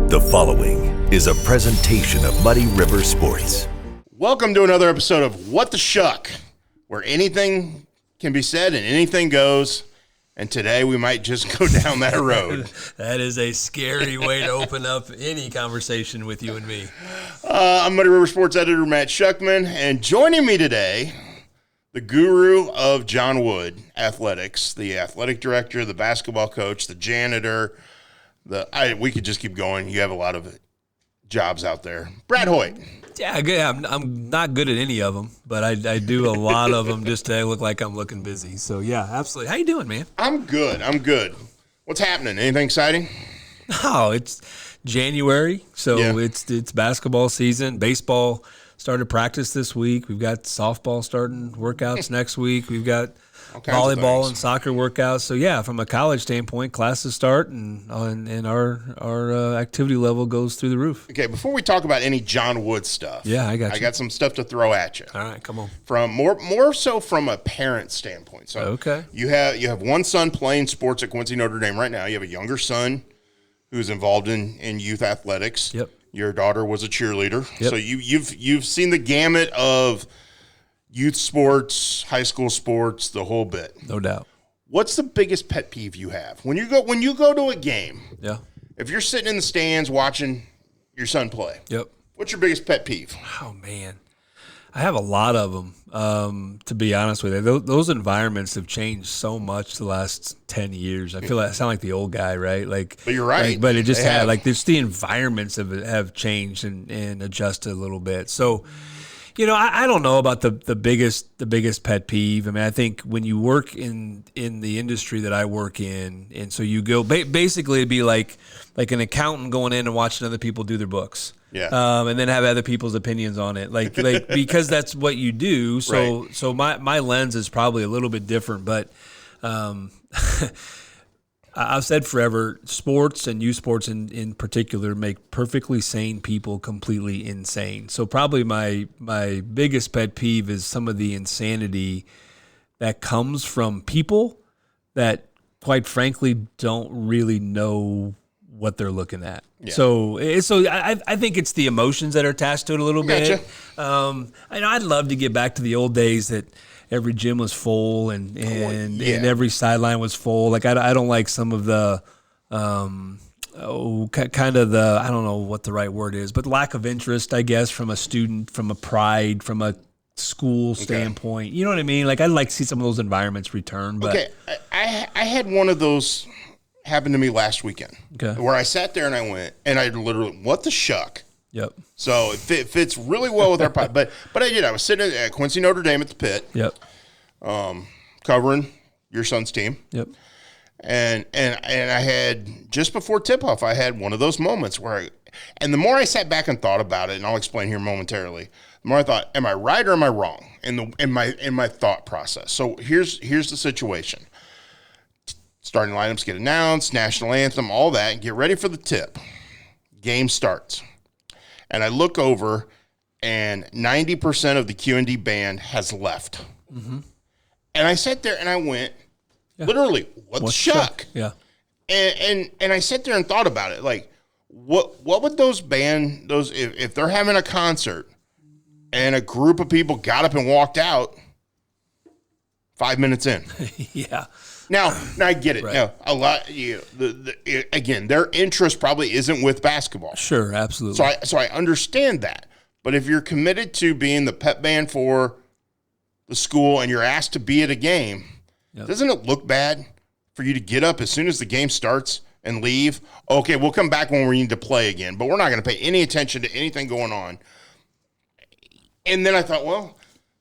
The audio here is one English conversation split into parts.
The following is a presentation of Muddy River Sports. Welcome to another episode of What the Schuck, where anything can be said and anything goes. And today we might just go down that road. That is a scary way to open up any conversation with you and me. I'm Muddy River Sports editor Matt Schuckman, and joining me today, the guru of John Wood Athletics, the athletic director, the basketball coach, the janitor. We could just keep going. You have a lot of jobs out there. Brad Hoyt. Yeah, good. I'm not good at any of them, but I do a lot of them just to look like I'm looking busy. So, yeah, absolutely. How you doing, man? I'm good. What's happening? Anything exciting? Oh, it's January, so Yeah. it's basketball season. Baseball started practice this week. We've got softball starting workouts next week. We've got All kinds of volleyball things. and soccer workouts. So, yeah, from a college standpoint, classes start, and our activity level goes through the roof. Okay, before we talk about any John Wood stuff, Yeah, I got you. I got some stuff to throw at you. All right, come on. From more so from a parent standpoint. So Okay. you have one son playing sports at Quincy Notre Dame right now. You have a younger son who's involved in youth athletics. Yep. Your daughter was a cheerleader. Yep. So you've seen the gamut of youth sports, high school sports, the whole bit. No doubt. What's the biggest pet peeve you have when you go to a game? Yeah. If you're sitting in the stands watching your son play, Yep. what's your biggest pet peeve? Oh, man. I have a lot of them, to be honest with you. Those environments have changed so much the last 10 years. I feel like I sound like the old guy, right? But you're right. But it just They have. just the environments have changed and adjusted a little bit. So, I don't know about the biggest pet peeve. I mean, I think when you work in the industry that I work in, and so you go basically it'd be like an accountant going in and watching other people do their books. Yeah. And then have other people's opinions on it, like because that's what you do. So Right. so my lens is probably a little bit different, but I've said forever, sports and youth sports in particular make perfectly sane people completely insane. So probably my biggest pet peeve is some of the insanity that comes from people that, quite frankly, don't really know what they're looking at. Yeah. So I think it's the emotions that are attached to it a little bit. I'd love to get back to the old days that every gym was full and every sideline was full. Like I don't like some of the kind of the, I don't know what the right word is, but lack of interest, I guess, from a student, from a pride, from a school standpoint. You know what I mean? Like I'd like to see some of those environments return. But Okay, I had one of those happen to me last weekend. Okay. Where I sat there and I went, and I literally, what the shuck? Yep. So it fits really well with our pod. But I did. I was sitting at Quincy Notre Dame at the pit, Yep. covering your son's team. Yep. And I had, just before tip-off, I had one of those moments where and the more I sat back and thought about it, and I'll explain here momentarily, the more I thought, am I right or am I wrong in my thought process? So here's the situation. Starting lineups get announced, national anthem, all that, and get ready for the tip. Game starts. And I look over, and 90% of the Q&D band has left. Mm-hmm. And I sat there and I went, literally, what the shuck? Yeah. And I sat there and thought about it. Like, what would those if they're having a concert and a group of people got up and walked out 5 minutes in? Yeah. Now I get it. Right. Now, a lot, again, their interest probably isn't with basketball. Sure. Absolutely. So I understand that. But if you're committed to being the pep band for the school and you're asked to be at a game, doesn't it look bad for you to get up as soon as the game starts and leave? Okay, we'll come back when we need to play again, but we're not going to pay any attention to anything going on. And then I thought, well,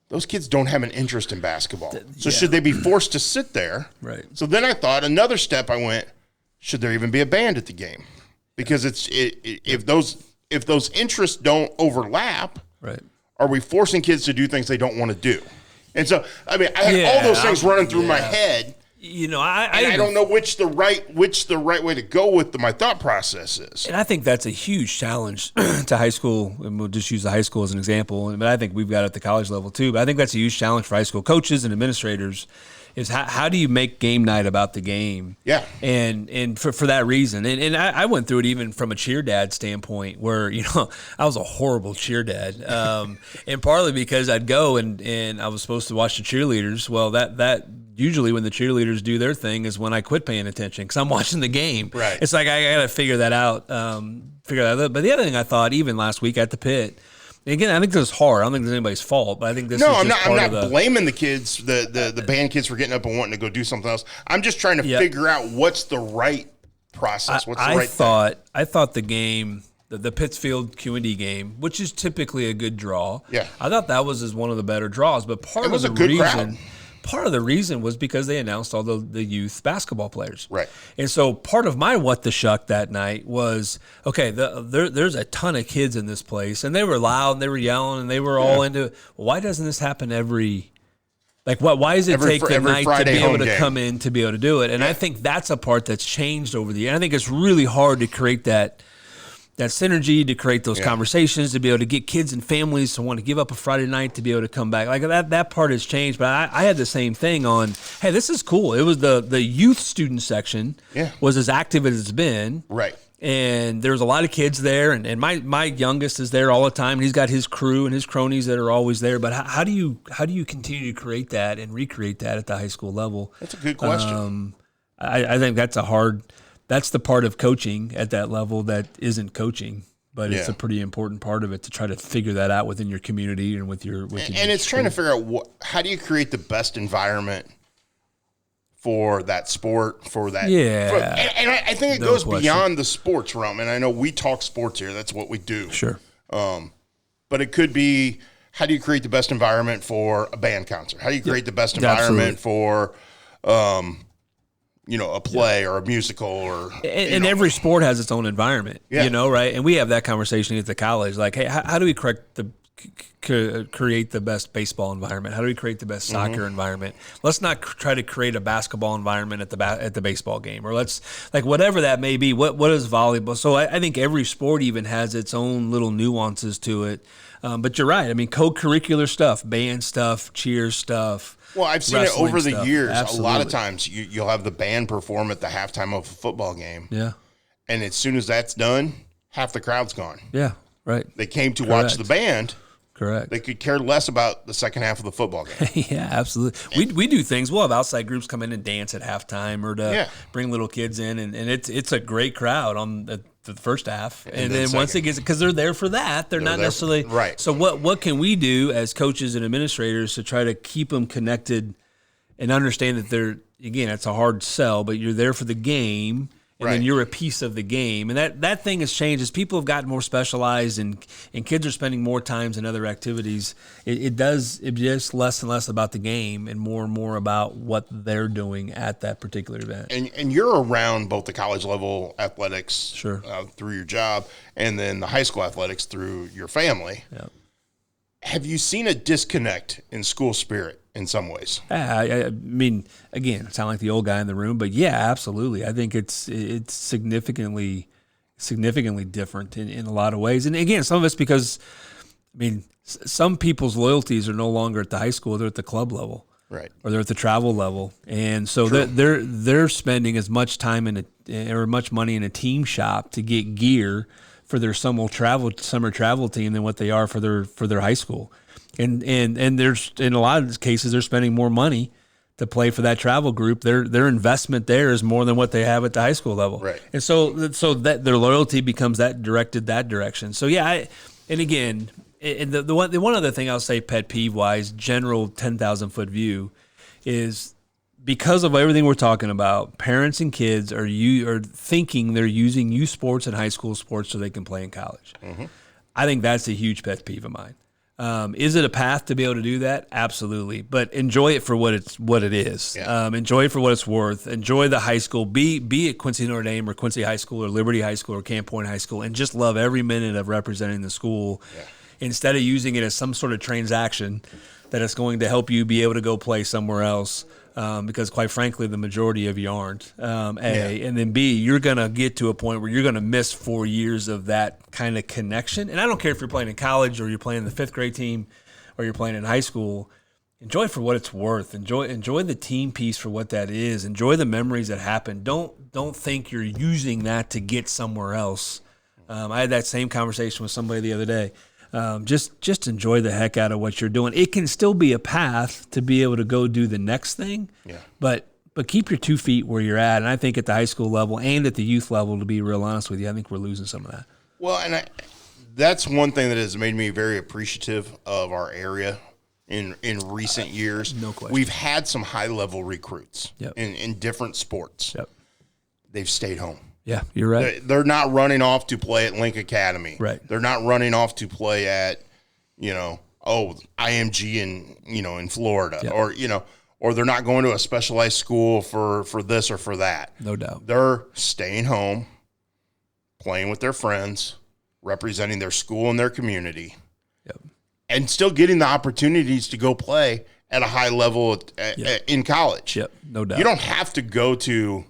those kids don't have an interest in basketball. So should they be forced to sit there? Right. So then I thought, another step, I went, should there even be a band at the game? Because if those interests don't overlap, Right. are we forcing kids to do things they don't want to do? And so, I mean, I had all those things running through my head. I don't know which the right way to go with my thought process is. And I think that's a huge challenge to high school, and we'll just use the high school as an example. But I think we've got it at the college level too. But I think that's a huge challenge for high school coaches and administrators is how do you make game night about the game? Yeah. And for that reason. And I went through it even from a cheer dad standpoint where, I was a horrible cheer dad. And partly because I'd go and I was supposed to watch the cheerleaders. Well, that usually when the cheerleaders do their thing is when I quit paying attention because I'm watching the game. Right. It's like I got to figure that out. But the other thing I thought, even last week at the pit, and again, I think this is hard. I don't think it's anybody's fault, but I think this is just I'm not blaming the kids, the band kids for getting up and wanting to go do something else. I'm just trying to figure out what's the right process. What's the right thing. I thought the game, the Pittsfield Q&D game, which is typically a good draw. Yeah. I thought that was one of the better draws, but part of the reason was because they announced all the youth basketball players. Right. And so part of my what the shuck that night was, okay, there's a ton of kids in this place, and they were loud, and they were yelling, and they were all into it. Well, why doesn't this happen why does it take the night to be able to come in to be able to do it? And I think that's a part that's changed over the year. I think it's really hard to create that synergy, to create those conversations, to be able to get kids and families to want to give up a Friday night to be able to come back. Like that part has changed. But I had the same thing on, hey, this is cool. It was the youth student section was as active as it's been. Right. And there's a lot of kids there, and my youngest is there all the time. And he's got his crew and his cronies that are always there. But how do you continue to create that and recreate that at the high school level? That's a good question. I think that's the part of coaching at that level that isn't coaching, but it's a pretty important part of it to try to figure that out within your community and with your and it's trying to figure out how do you create the best environment for that sport, for that. Yeah. And I think it goes beyond the sports realm. And I know we talk sports here. That's what we do. Sure. But it could be, how do you create the best environment for a band concert? How do you create the best environment for, a play or a musical or. And every sport has its own environment, right? And we have that conversation at the college. Like, hey, how do we create the best baseball environment? How do we create the best soccer environment? Let's not try to create a basketball environment at the baseball game, or let's whatever that may be. What is volleyball? So I think every sport even has its own little nuances to it. But you're right. I mean, co-curricular stuff, band stuff, cheer stuff. Well, I've seen it over the years. Absolutely. A lot of times you'll have the band perform at the halftime of a football game. Yeah. And as soon as that's done, half the crowd's gone. Yeah, right. They came to watch the band. Correct. They could care less about the second half of the football game. Yeah, absolutely. We do things. We'll have outside groups come in and dance at halftime or to bring little kids in, and it's a great crowd on the first half. And then once it gets, because they're there for that, they're not necessarily right. So what can we do as coaches and administrators to try to keep them connected and understand that they're, again, it's a hard sell, but you're there for the game. And then you're a piece of the game. And that thing has changed as people have gotten more specialized and kids are spending more times in other activities. It gets less and less about the game and more about what they're doing at that particular event. And you're around both the college level athletics through your job and then the high school athletics through your family. Yeah. Have you seen a disconnect in school spirit in some ways? I mean, again, I sound like the old guy in the room, but yeah, absolutely. I think it's significantly different in a lot of ways. And again, some of it's because, I mean, some people's loyalties are no longer at the high school; they're at the club level, right? Or they're at the travel level, and so they're spending as much time or much money in a team shop to get gear for their summer travel team than what they are for their high school. And there's, in a lot of cases, they're spending more money to play for that travel group. Their investment there is more than what they have at the high school level. Right. And so that their loyalty becomes directed that direction. So yeah, the one other thing I'll say, pet peeve wise, general 10,000-foot view, is because of everything we're talking about, parents and kids are thinking they're using youth sports and high school sports so they can play in college. Mm-hmm. I think that's a huge pet peeve of mine. Is it a path to be able to do that? Absolutely. But enjoy it for what it is. Yeah. Enjoy it for what it's worth. Enjoy the high school. Be at Quincy Notre Dame or Quincy High School or Liberty High School or Camp Point High School and just love every minute of representing the school instead of using it as some sort of transaction that it's going to help you be able to go play somewhere else. Because quite frankly, the majority of you aren't. And then B, you're going to get to a point where you're going to miss 4 years of that kind of connection. And I don't care if you're playing in college or you're playing in the fifth grade team or you're playing in high school. enjoy it for what it's worth. Enjoy the team piece for what that is. Enjoy the memories that happen. Don't think you're using that to get somewhere else. I had that same conversation with somebody the other day. Just enjoy the heck out of what you're doing. It can still be a path to be able to go do the next thing. Yeah. But keep your 2 feet where you're at. And I think at the high school level and at the youth level, to be real honest with you, I think we're losing some of that. Well, and that's one thing that has made me very appreciative of our area in recent years. No question. We've had some high-level recruits Yep. in different sports. Yep. They've stayed home. Yeah, you're right. They're not running off to play at Link Academy. Right. They're not running off to play at, IMG in Florida. Yep. Or they're not going to a specialized school for this or for that. No doubt. They're staying home, playing with their friends, representing their school and their community, Yep. and still getting the opportunities to go play at a high level in college. Yep. No doubt. You don't have to go to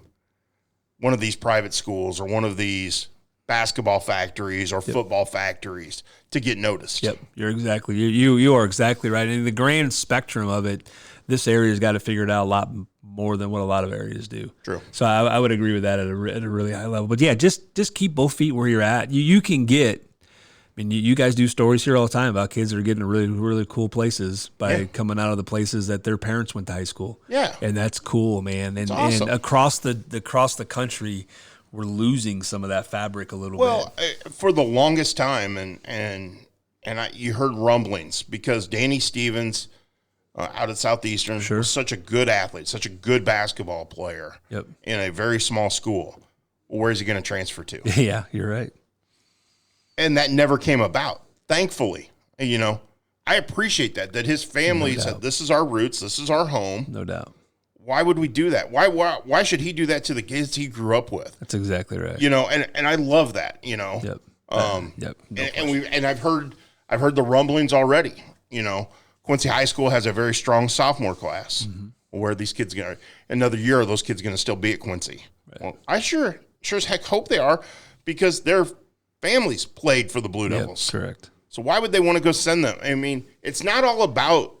one of these private schools or one of these basketball factories or football factories to get noticed. Yep. You are exactly right. In the grand spectrum of it, this area's got to figure it out a lot more than what a lot of areas do. True. So I would agree with that at a really high level. But yeah, just keep both feet where you're at. You can get. I mean, you guys do stories here all the time about kids that are getting to really, really cool places by coming out of the places that their parents went to high school. Yeah. And that's cool, man. And, awesome. and across the country, we're losing some of that fabric a little bit. Well, for the longest time, you heard rumblings because Danny Stevens out at Southeastern was such a good athlete, such a good basketball player in a very small school. Well, where's he going to transfer to? Yeah, you're right. And that never came about, thankfully. I appreciate that his family said, this is our roots, this is our home. No doubt. Why would we do that? Why should he do that to the kids he grew up with? That's exactly right. And I love that, Yep. Yep. And I've heard the rumblings already. Quincy High School has a very strong sophomore class. Mm-hmm. Where are these kids going to, another year, are those kids going to still be at Quincy? Right. Well, I sure as heck hope they are, because their families played for the Blue Devils. Correct. So why would they want to go send them? I mean, it's not all about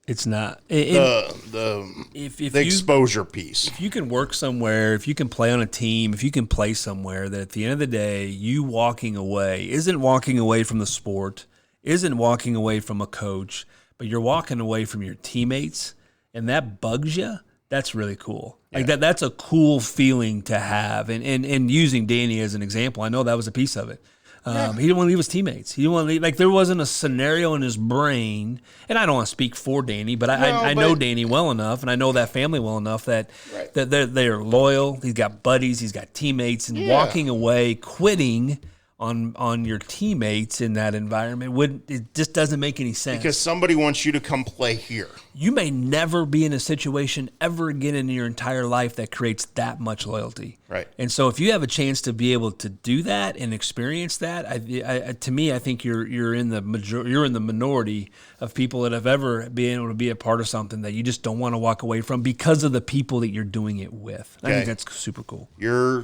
It's not. the exposure piece. If you can work somewhere, if you can play on a team, if you can play somewhere, that at the end of the day, you walking away isn't walking away from the sport, isn't walking away from a coach, but you're walking away from your teammates, and that bugs you, that's really cool. Like that's a cool feeling to have. And using Danny as an example, I know that was a piece of it. He didn't want to leave his teammates. He didn't want to leave. Like, there wasn't a scenario in his brain, and I don't want to speak for Danny, but I know Danny well enough, and I know that family well enough that they're loyal. He's got buddies, he's got teammates, and walking away, quitting on your teammates in that environment it just doesn't make any sense. Because somebody wants you to come play here. You may never be in a situation ever again in your entire life that creates that much loyalty. Right. And so if you have a chance to be able to do that and experience that, to me, I think you're in the minority of people that have ever been able to be a part of something that you just don't want to walk away from because of the people that you're doing it with. Okay. I think that's super cool. You're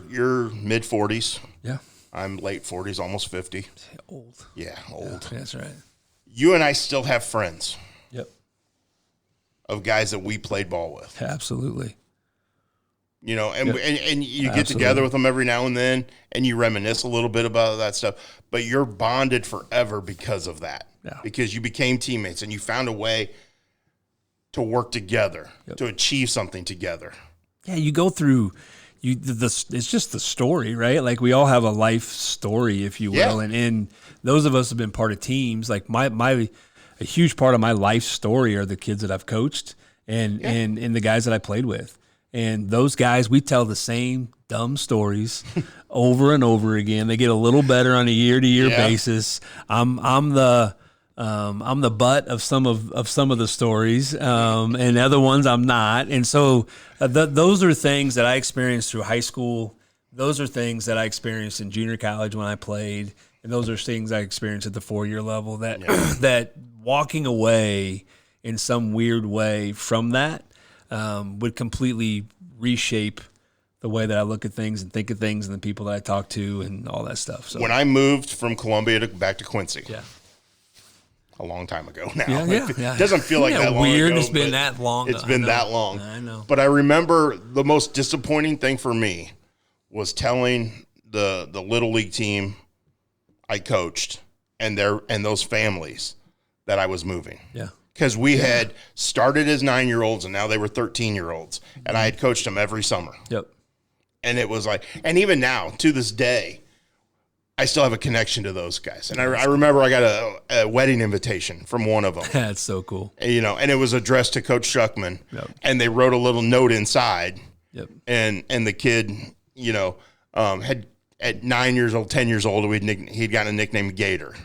mid 40s. Yeah. I'm late 40s, almost 50. Old. Yeah, old. Yeah, that's right. You and I still have friends. Yep. Of guys that we played ball with. Absolutely. And you get together with them every now and then, and you reminisce a little bit about that stuff. But you're bonded forever because of that. Yeah. Because you became teammates, and you found a way to work together, to achieve something together. Yeah, you go through... it's just the story, right? Like, we all have a life story, if you will, and those of us have been part of teams. Like, a huge part of my life story are the kids that I've coached and the guys that I played with, and those guys, we tell the same dumb stories over and over again. They get a little better on a year-to-year basis. I'm the butt of some of the stories, and other ones I'm not. And so those are things that I experienced through high school. Those are things that I experienced in junior college when I played, and those are things I experienced at the 4-year level. That walking away in some weird way from that would completely reshape the way that I look at things and think of things and the people that I talk to and all that stuff. So when I moved from Columbia back to Quincy. Yeah. a long time ago now. It doesn't feel like that long weird. ago. It's been that long. It's been that long. I know. But I remember the most disappointing thing for me was telling the Little League team I coached and those families that I was moving. Yeah. Because we had started as 9-year-olds and now they were 13-year-olds. And I had coached them every summer. Yep. And it was like, and even now, to this day, I still have a connection to those guys. And I remember I got a wedding invitation from one of them. That's so cool. And it was addressed to Coach Schuckman. Yep. And they wrote a little note inside. Yep. And the kid, had at 9 years old, 10 years old, he'd gotten a nickname Gator.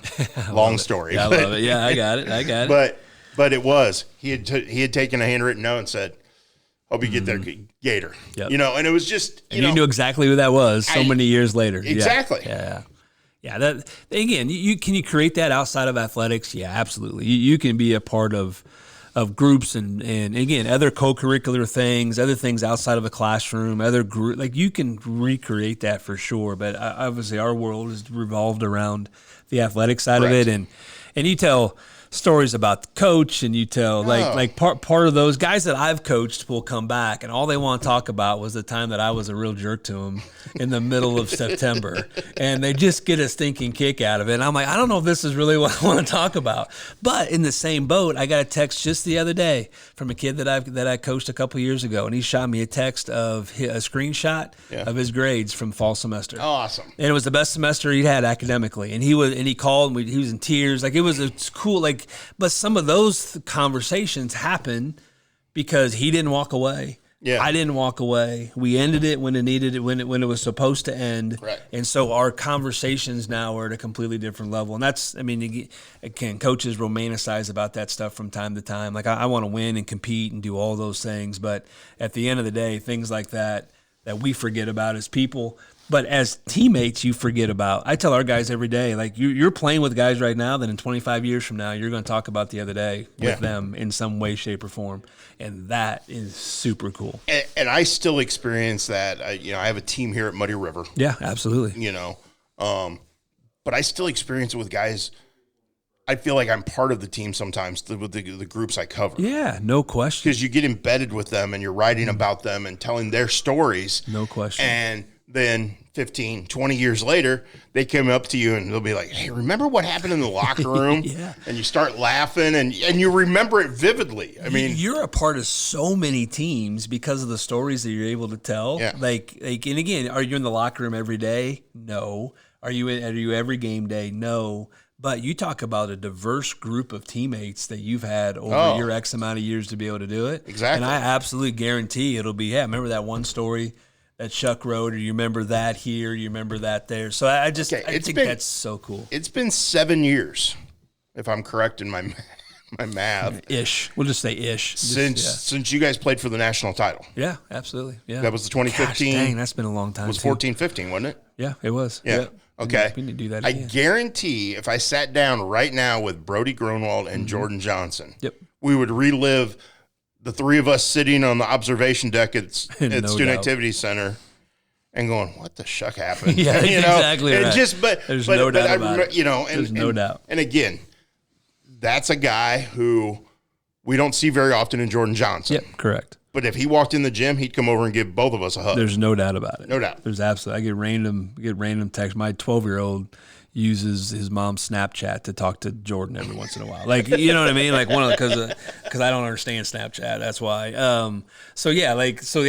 Long story. Yeah, I love it. Yeah, I got it. But it was, he had taken a handwritten note and said, hope you get there, Gator. Yep. And it was just, you knew exactly who that was so many years later. Exactly. Yeah. Yeah. That again, can you create that outside of athletics? Yeah, absolutely. You can be a part of groups and again, other co-curricular things, other things outside of a classroom, other group, like you can recreate that for sure. But obviously our world is revolved around the athletic side of it. And you tell stories about the coach and you tell like part of those guys that I've coached will come back and all they want to talk about was the time that I was a real jerk to them in the middle of September, and they just get a stinking kick out of it. And I'm like, I don't know if this is really what I want to talk about. But in the same boat, I got a text just the other day from a kid that I coached a couple years ago, and he shot me a text of a screenshot of his grades from fall semester. Awesome. And it was the best semester he'd had academically, and he called and he was in tears. Like it's cool. But some of those conversations happen because he didn't walk away. Yeah. I didn't walk away. We ended it when it needed it, when it was supposed to end. Right. And so our conversations now are at a completely different level. And that's, again, coaches romanticize about that stuff from time to time. Like I want to win and compete and do all those things. But at the end of the day, things like that we forget about as people. But as teammates, you forget about. I tell our guys every day, like you're playing with guys right now that in 25 years from now, you're going to talk about the other day with them in some way, shape, or form. And that is super cool. And I still experience that. I have a team here at Muddy River. Yeah, absolutely. But I still experience it with guys. I feel like I'm part of the team sometimes with the groups I cover. Yeah, no question. Because you get embedded with them and you're writing about them and telling their stories. No question. And then 15, 20 years later, they come up to you and they'll be like, hey, remember what happened in the locker room? Yeah. And you start laughing and you remember it vividly. I mean, you're a part of so many teams because of the stories that you're able to tell. Yeah. Like, and again, are you in the locker room every day? No. Are you every game day? No. But you talk about a diverse group of teammates that you've had over your X amount of years to be able to do it. Exactly. And I absolutely guarantee it'll be, remember that one story that Schuck wrote, or you remember that here, you remember that there. So I think that's so cool. It's been 7 years, if I'm correct in my math. Ish. We'll just say ish. Since you guys played for the national title. Yeah, absolutely. Yeah. That was the 2015. Gosh, dang, that's been a long time. It was 14-15, wasn't it? Yeah, it was. Yeah. Okay. We need to do that I again. guarantee if I sat down right now with Brody Grunwald and Jordan Johnson, we would relive the three of us sitting on the observation deck at Student Activity Center and going, what the shuck happened? Yeah, exactly right. There's no doubt about it. There's no doubt. And again, that's a guy who we don't see very often in Jordan Johnson. Yep, correct. But if he walked in the gym, he'd come over and give both of us a hug. There's no doubt about it. No doubt. There's absolutely. I get random texts. My 12-year-old uses his mom's Snapchat to talk to Jordan every once in a while. Like, you know what I mean? Like because I don't understand Snapchat. That's why.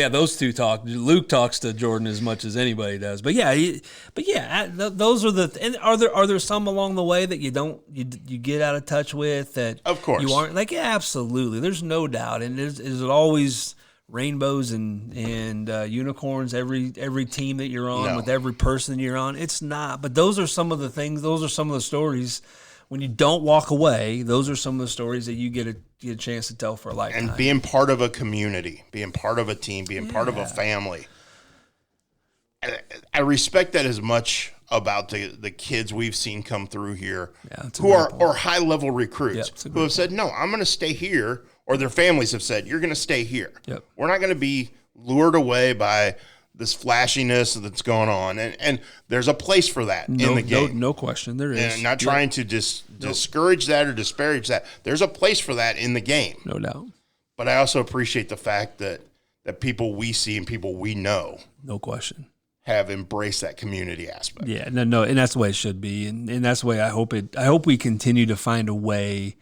Those two talk. Luke talks to Jordan as much as anybody does. But those are the. And are there some along the way that you get out of touch with that? Of course. You aren't like absolutely. There's no doubt. And is it always rainbows and unicorns every team that you're on with every person you're on? It's not. But those are some of the things. Those are some of the stories. When you don't walk away, those are some of the stories that you get a chance to tell for a lifetime. And being part of a community, being part of a team, being part of a family. I respect that as much about the kids we've seen come through here who are high-level recruits who have said, no, I'm going to stay here. Or their families have said, you're going to stay here. Yep. We're not going to be lured away by this flashiness that's going on. And there's a place for that in the game. No question, there is. And not trying to just discourage that or disparage that. There's a place for that in the game. No doubt. But I also appreciate the fact that people we see and people we know, no question, have embraced that community aspect. Yeah, no, and that's the way it should be, and that's the way I hope we continue to find a way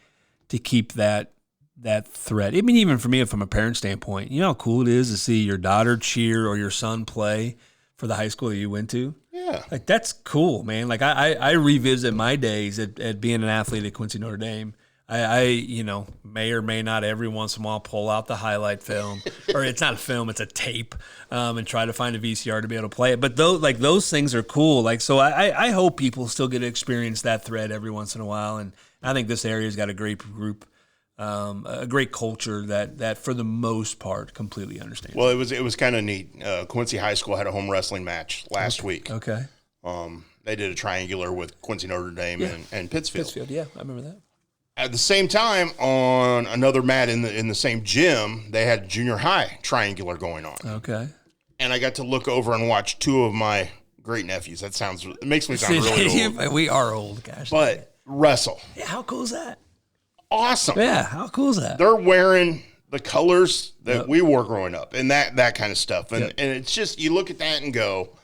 to keep that thread. I mean, even for me, from a parent standpoint, you know how cool it is to see your daughter cheer or your son play for the high school that you went to. Yeah, like that's cool, man. Like I revisit my days at being an athlete at Quincy Notre Dame. I you know, may or may not every once in a while pull out the highlight film, or it's not a film, it's a tape, and try to find a VCR to be able to play it. But those things are cool. Like, so I hope people still get to experience that thread every once in a while. And I think this area's got a great group, a great culture that for the most part completely understands. Well, it was kind of neat. Quincy High School had a home wrestling match last week. Okay. They did a triangular with Quincy Notre Dame and Pittsfield. Pittsfield, yeah, I remember that. At the same time, on another mat in the same gym, they had junior high triangular going on. Okay. And I got to look over and watch two of my great nephews. It makes me sound really old. We are old, gosh. But wrestle. Yeah, how cool is that? Awesome. Yeah, how cool is that? They're wearing the colors that we wore growing up and that kind of stuff. And and it's just, you look at that and go,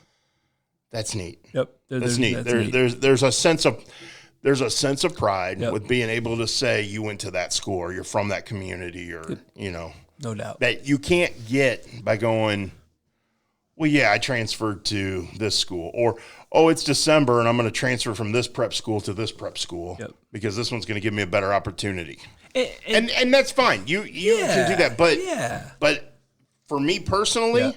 that's neat. Yep. That's neat. There's a sense of pride with being able to say you went to that school or you're from that community, or, you know, no doubt, that you can't get by going, well, yeah, I transferred to this school, or, oh, it's December and I'm going to transfer from this prep school to this prep school because this one's going to give me a better opportunity. And that's fine. You can do that. But for me personally,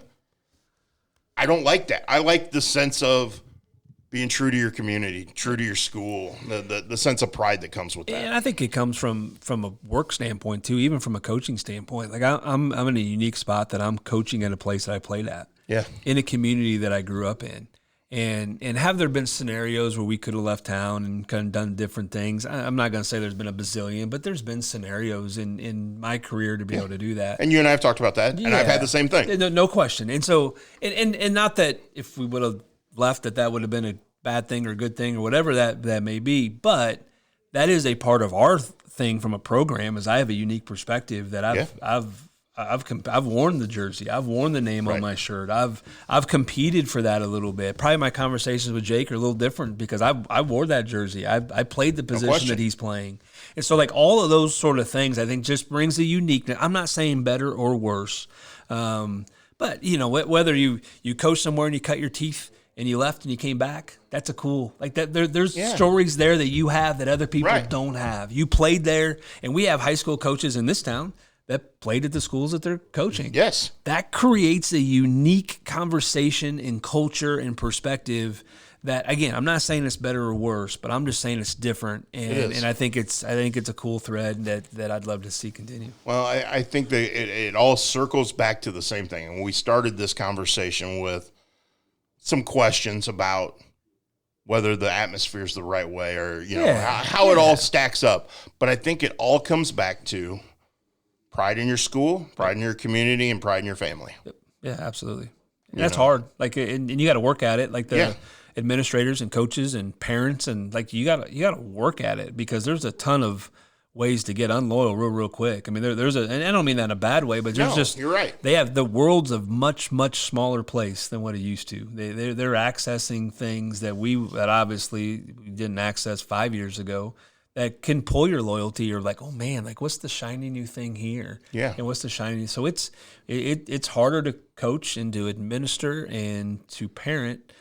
I don't like that. I like the sense of being true to your community, true to your school, the sense of pride that comes with that. And I think it comes from a work standpoint too, even from a coaching standpoint. Like I'm in a unique spot that I'm coaching at a place that I played at, in a community that I grew up in. And have there been scenarios where we could have left town and kind of done different things? I'm not going to say there's been a bazillion, but there's been scenarios in my career to be able to do that. And you and I have talked about that, and I've had the same thing. No question. And so, and not that if we would have left that would have been a bad thing or good thing or whatever that may be, but that is a part of our thing from a program. Is I have a unique perspective that I've worn the jersey, I've worn the name on my shirt, I've competed for that a little bit. Probably my conversations with Jake are a little different because I wore that jersey, I played the position that he's playing, and so like all of those sort of things I think just brings a uniqueness. I'm not saying better or worse, but you know, whether you coach somewhere and you cut your teeth and you left and you came back, that's a cool, like that. There's stories there that you have that other people don't have. You played there, and we have high school coaches in this town that played at the schools that they're coaching. Yes. That creates a unique conversation and culture and perspective that, again, I'm not saying it's better or worse, but I'm just saying it's different. And I think it's a cool thread that I'd love to see continue. Well, I think that it all circles back to the same thing. And we started this conversation with some questions about whether the atmosphere is the right way, or, you know, how it all stacks up. But I think it all comes back to pride in your school, pride in your community, and pride in your family. Yeah, absolutely. That's hard. Like, and you got to work at it. Like the administrators and coaches and parents, and like you got to work at it, because there's a ton of ways to get unloyal real quick. I mean, there's and I don't mean that in a bad way, but there's you're right. They have the world's a much smaller place than what it used to. They're accessing things that obviously we didn't access 5 years ago, that can pull your loyalty. You're like, oh man, like what's the shiny new thing here? Yeah. And what's the shiny? So it's harder to coach and to administer and to parent,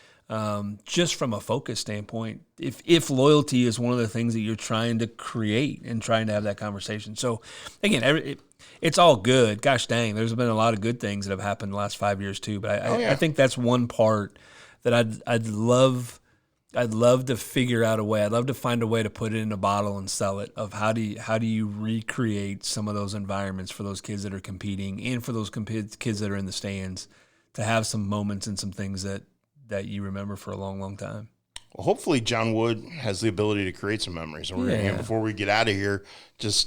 just from a focus standpoint, if loyalty is one of the things that you're trying to create and trying to have that conversation. So again, it's all good. Gosh dang, there's been a lot of good things that have happened in the last 5 years too. But I think that's one part that I'd love to figure out a way. I'd love to find a way to put it in a bottle and sell it. Of how do you recreate some of those environments for those kids that are competing, and for those kids that are in the stands, to have some moments and some things that you remember for a long time. Well, hopefully John Wood has the ability to create some memories. And before we get out of here,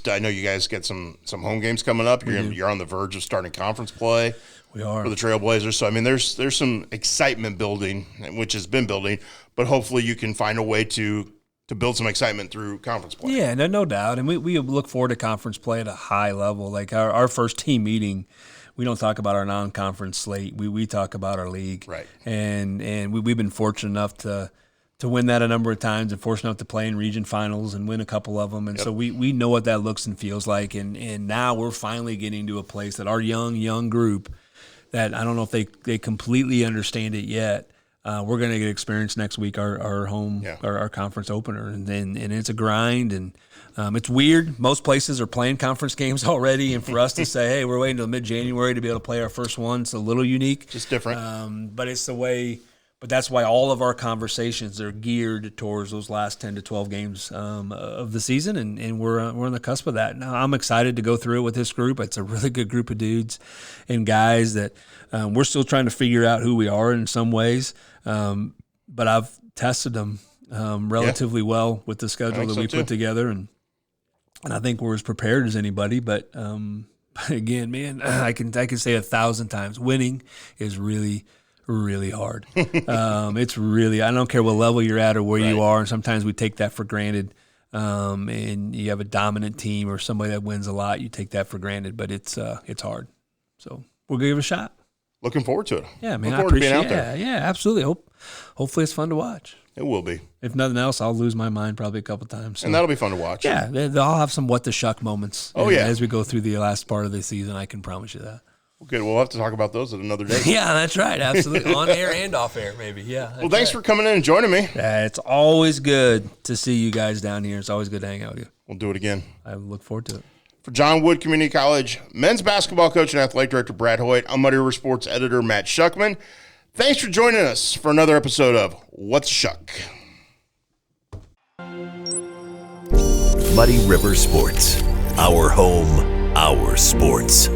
I know you guys get some home games coming up. You're on the verge of starting conference play. We are. For the Trailblazers. So, I mean, there's some excitement building, which has been building, but hopefully you can find a way to to build some excitement through conference play. Yeah, no doubt. And we look forward to conference play at a high level. Like our first team meeting, we don't talk about our non-conference slate. We talk about our league. Right. And we've been fortunate enough to win that a number of times and fortunate enough to play in region finals and win a couple of them. And so we know what that looks and feels like. And now we're finally getting to a place that our young group that I don't know if they completely understand it yet. We're going to get experience next week, our home, our conference opener, and it's a grind, and it's weird. Most places are playing conference games already, and for us to say, hey, we're waiting until mid-January to be able to play our first one, it's a little unique. Just different. But it's the way. But that's why all of our conversations are geared towards those last 10 to 12 games of the season, and we're on the cusp of that. Now, I'm excited to go through it with this group. It's a really good group of dudes and guys that we're still trying to figure out who we are in some ways. But I've tested them relatively well with the schedule that we put together, and I think we're as prepared as anybody. But again, man, I can say 1,000 times, winning is really hard. It's really, I don't care what level you're at or where you are, and sometimes we take that for granted. And you have a dominant team or somebody that wins a lot, you take that for granted. But it's hard. So we'll give it a shot. Looking forward to it. Yeah, man, Looking I forward to being appreciate. out there. Yeah, absolutely. Hopefully it's fun to watch. It will be. If nothing else, I'll lose my mind probably a couple times. So. And that'll be fun to watch. Yeah, I'll have some what the Schuck moments. Oh, yeah. As we go through the last part of the season, I can promise you that. Good. We'll have to talk about those at another day. Yeah, that's right. Absolutely. On air and off air, maybe. Yeah. Well, thanks for coming in and joining me. It's always good to see you guys down here. It's always good to hang out with you. We'll do it again. I look forward to it. For John Wood Community College men's basketball coach and athletic director Brad Hoyt, I'm Muddy River Sports editor Matt Schuckman. Thanks for joining us for another episode of What's Schuck? Muddy River Sports. Our home, our sports.